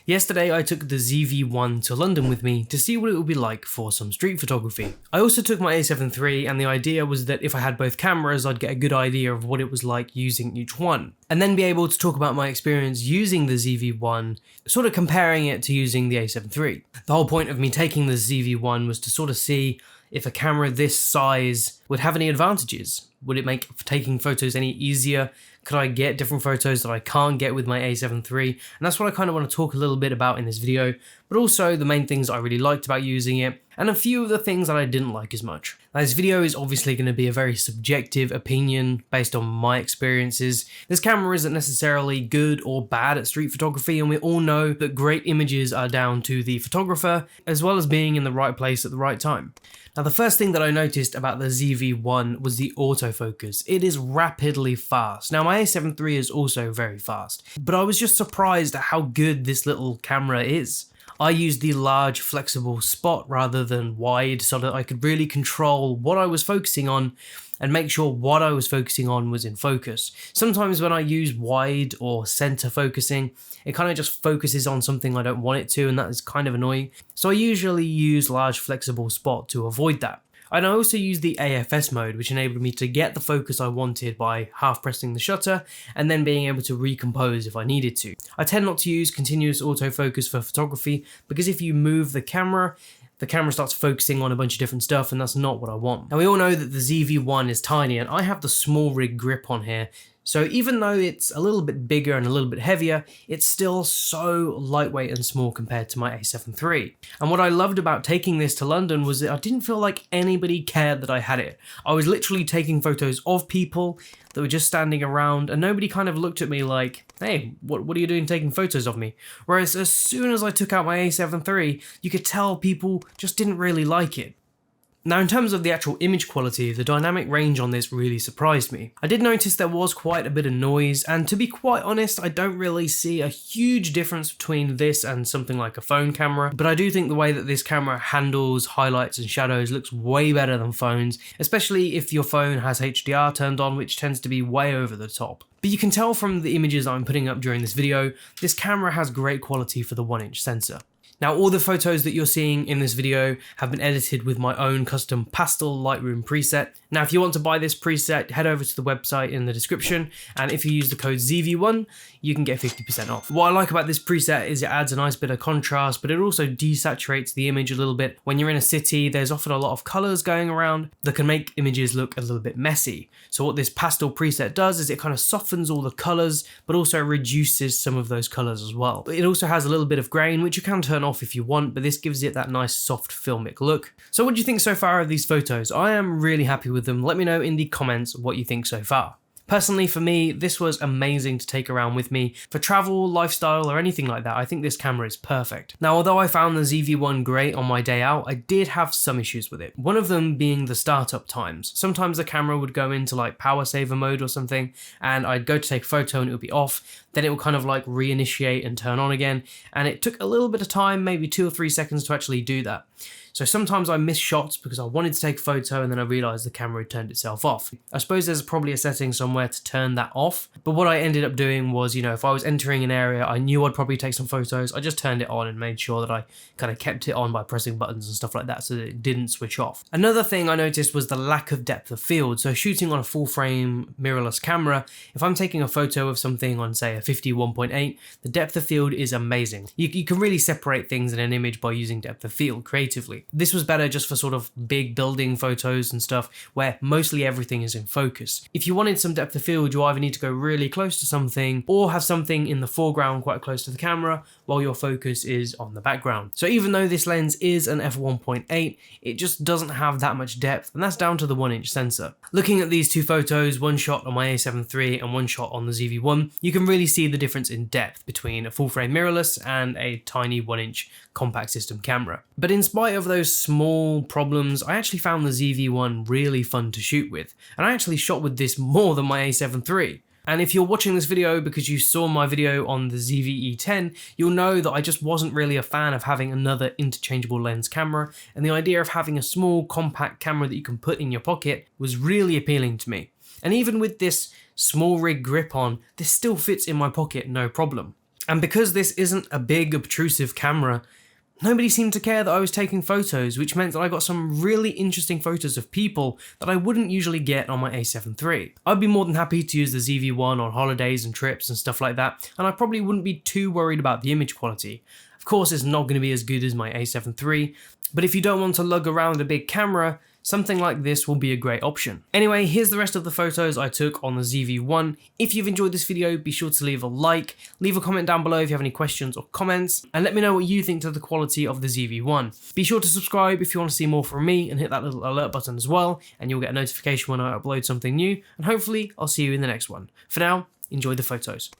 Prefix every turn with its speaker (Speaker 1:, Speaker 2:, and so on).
Speaker 1: Yesterday I took the ZV-1 to London with me to see what it would be like for some street photography. I also took my A7 III, and the idea was that if I had both cameras I'd get a good idea of what it was like using each one, and then be able to talk about my experience using the ZV-1, sort of comparing it to using the A7 III. The whole point of me taking the ZV-1 was to sort of see if a camera this size would have any advantages. Would it make taking photos any easier? Could I get different photos that I can't get with my A7 III? And that's what I kind of want to talk a little bit about in this video, but also the main things I really liked about using it, and a few of the things that I didn't like as much. Now, this video is obviously going to be a very subjective opinion based on my experiences. This camera isn't necessarily good or bad at street photography, and we all know that great images are down to the photographer, as well as being in the right place at the right time. Now, the first thing that I noticed about the ZV-1 was the autofocus. It is rapidly fast. Now, my A7 III is also very fast, but I was just surprised at how good this little camera is. I used the large flexible spot rather than wide so that I could really control what I was focusing on and make sure what I was focusing on was in focus. Sometimes when I use wide or center focusing, it kind of just focuses on something I don't want it to, and that is kind of annoying. So I usually use large flexible spot to avoid that. And I also used the AFS mode, which enabled me to get the focus I wanted by half pressing the shutter and then being able to recompose if I needed to. I tend not to use continuous autofocus for photography because if you move the camera starts focusing on a bunch of different stuff, and that's not what I want. Now, we all know that the ZV-1 is tiny, and I have the small rig grip on here. So even though it's a little bit bigger and a little bit heavier, it's still so lightweight and small compared to my A7 III. And what I loved about taking this to London was that I didn't feel like anybody cared that I had it. I was literally taking photos of people that were just standing around, and nobody kind of looked at me like, hey, what are you doing taking photos of me? Whereas as soon as I took out my A7 III, you could tell people just didn't really like it. Now, in terms of the actual image quality, the dynamic range on this really surprised me. I did notice there was quite a bit of noise, and to be quite honest, I don't really see a huge difference between this and something like a phone camera, but I do think the way that this camera handles highlights and shadows looks way better than phones, especially if your phone has HDR turned on, which tends to be way over the top. But you can tell from the images I'm putting up during this video, this camera has great quality for the 1-inch sensor. Now, all the photos that you're seeing in this video have been edited with my own custom pastel Lightroom preset. Now, if you want to buy this preset, head over to the website in the description, and if you use the code ZV1, you can get 50% off. What I like about this preset is it adds a nice bit of contrast, but it also desaturates the image a little bit. When you're in a city, there's often a lot of colors going around that can make images look a little bit messy. So what this pastel preset does is it kind of softens all the colors, but also reduces some of those colors as well. It also has a little bit of grain, which you can turn off if you want, but this gives it that nice soft filmic look. So what do you think so far of these photos? I am really happy with them. Let me know in the comments what you think so far. Personally, for me, this was amazing to take around with me for travel, lifestyle, or anything like that. I think this camera is perfect. Now, although I found the ZV-1 great on my day out, I did have some issues with it. One of them being the startup times. Sometimes the camera would go into like power saver mode or something, and I'd go to take a photo and it would be off. Then it would kind of like reinitiate and turn on again. And it took a little bit of time, maybe 2 or 3 seconds to actually do that. So sometimes I miss shots because I wanted to take a photo and then I realized the camera had turned itself off. I suppose there's probably a setting somewhere to turn that off, but what I ended up doing was, if I was entering an area, I knew I'd probably take some photos, I just turned it on and made sure that I kind of kept it on by pressing buttons and stuff like that so that it didn't switch off. Another thing I noticed was the lack of depth of field. So shooting on a full frame mirrorless camera, if I'm taking a photo of something on say a 51.8, the depth of field is amazing. You can really separate things in an image by using depth of field creatively. This was better just for sort of big building photos and stuff where mostly everything is in focus. If you wanted some depth of field, you either need to go really close to something or have something in the foreground quite close to the camera while your focus is on the background. So even though this lens is an f1.8, it just doesn't have that much depth, and that's down to the 1-inch sensor. Looking at these two photos, one shot on my A7 III and one shot on the ZV-1, you can really see the difference in depth between a full frame mirrorless and a tiny 1-inch compact system camera. But in spite of those small problems, I actually found the ZV-1 really fun to shoot with, and I actually shot with this more than my A7 III. And if you're watching this video because you saw my video on the ZV-E10, you'll know that I just wasn't really a fan of having another interchangeable lens camera, and the idea of having a small compact camera that you can put in your pocket was really appealing to me. And even with this small rig grip on, this still fits in my pocket no problem. And because this isn't a big obtrusive camera, nobody seemed to care that I was taking photos, which meant that I got some really interesting photos of people that I wouldn't usually get on my A7 III. I'd be more than happy to use the ZV-1 on holidays and trips and stuff like that, and I probably wouldn't be too worried about the image quality. Of course, it's not going to be as good as my A7 III, but if you don't want to lug around a big camera, something like this will be a great option. Anyway, here's the rest of the photos I took on the ZV-1. If you've enjoyed this video, be sure to leave a like, leave a comment down below if you have any questions or comments, and let me know what you think to the quality of the ZV-1. Be sure to subscribe if you want to see more from me, and hit that little alert button as well, and you'll get a notification when I upload something new, and hopefully I'll see you in the next one. For now, enjoy the photos.